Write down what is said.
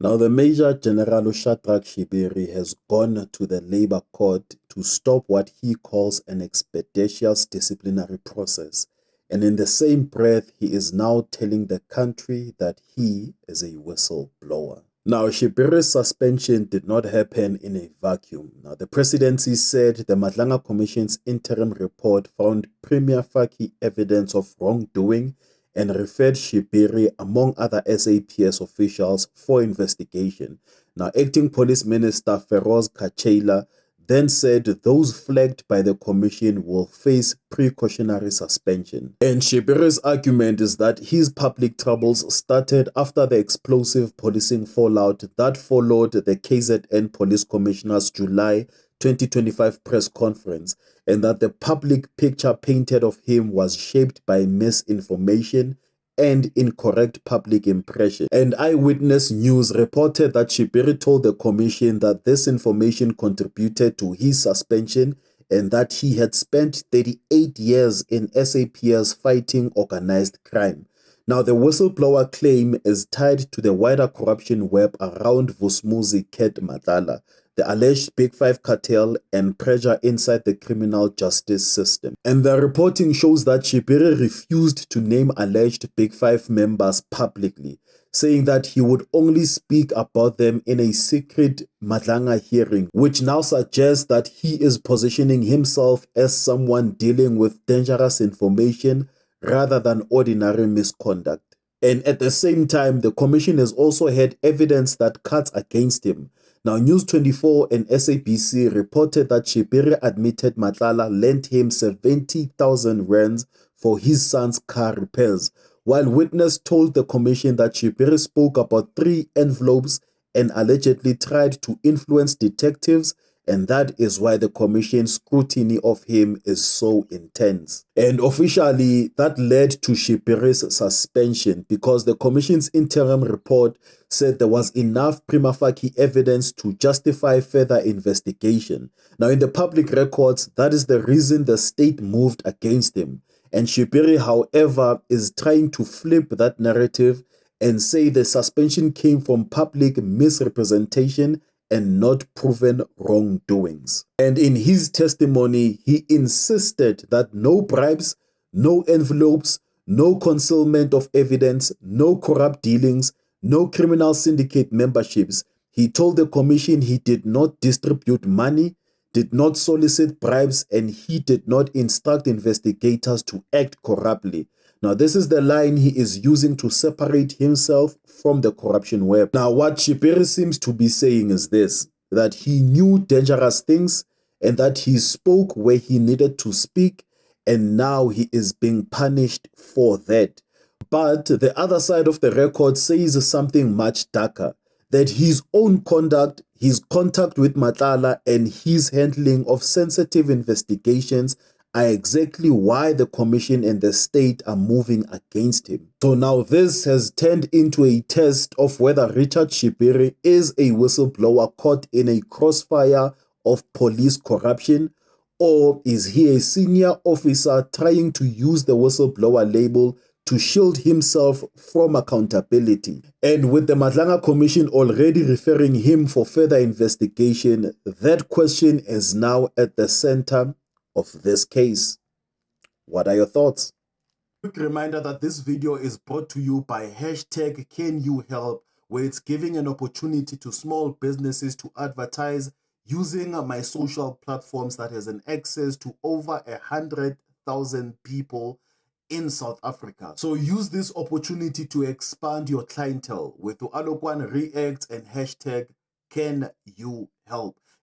Now, the Major General Richard Shibiri has gone to the Labour Court to stop what he calls an expeditious disciplinary process. And in the same breath, he is now telling the country that he is a whistleblower. Now, Shibiri's suspension did not happen in a vacuum. Now, the presidency said the Madlanga Commission's interim report found prima facie evidence of wrongdoing and referred Shibiri, among other SAPS officials, for investigation. Now, Acting Police Minister Feroz Kachela then said those flagged by the commission will face precautionary suspension. And Shibiri's argument is that his public troubles started after the explosive policing fallout that followed the KZN Police Commissioner's July 2025 press conference, and that the public picture painted of him was shaped by misinformation and incorrect public impression. And Eyewitness News reported that Shibiri told the commission that this information contributed to his suspension and that he had spent 38 years in SAPS fighting organized crime. Now, the whistleblower claim is tied to the wider corruption web around Vusmuzi Ket Madlala, the alleged Big Five cartel, and pressure inside the criminal justice system. And the reporting shows that Shibiri refused to name alleged Big Five members publicly, saying that he would only speak about them in a secret Madlanga hearing, which now suggests that he is positioning himself as someone dealing with dangerous information rather than ordinary misconduct. And at the same time, the commission has also had evidence that cuts against him. Now, News 24 and SABC reported that Shibiri admitted Madlala lent him 70,000 rands for his son's car repairs, while witness told the commission that Shibiri spoke about 3 envelopes and allegedly tried to influence detectives, and that is why the commission's scrutiny of him is so intense. And officially, that led to Shibiri's suspension because the commission's interim report said there was enough prima facie evidence to justify further investigation. Now, in the public records, that is the reason the state moved against him. And Shibiri, however, is trying to flip that narrative and say the suspension came from public misrepresentation and not proven wrongdoings. And in his testimony, he insisted that no bribes, no envelopes, no concealment of evidence, no corrupt dealings, no criminal syndicate memberships. He told the commission he did not distribute money, did not solicit bribes, and he did not instruct investigators to act corruptly. Now, this is the line he is using to separate himself from the corruption web. Now, what Shibiri seems to be saying is this, that he knew dangerous things and that he spoke where he needed to speak, and now he is being punished for that. But the other side of the record says something much darker, that his own conduct, his contact with Madlala, and his handling of sensitive investigations are exactly why the commission and the state are moving against him. So now this has turned into a test of whether Richard Shibiri is a whistleblower caught in a crossfire of police corruption, or is he a senior officer trying to use the whistleblower label to shield himself from accountability. And with the Madlanga Commission already referring him for further investigation, that question is now at the center of this case. What are your thoughts? Quick reminder that this video is brought to you by #CanYouHelp, where it's giving an opportunity to small businesses to advertise using my social platforms that has an access to over 100,000 people in South Africa. So use this opportunity to expand your clientele with Alokwan React and #CanYouHelp.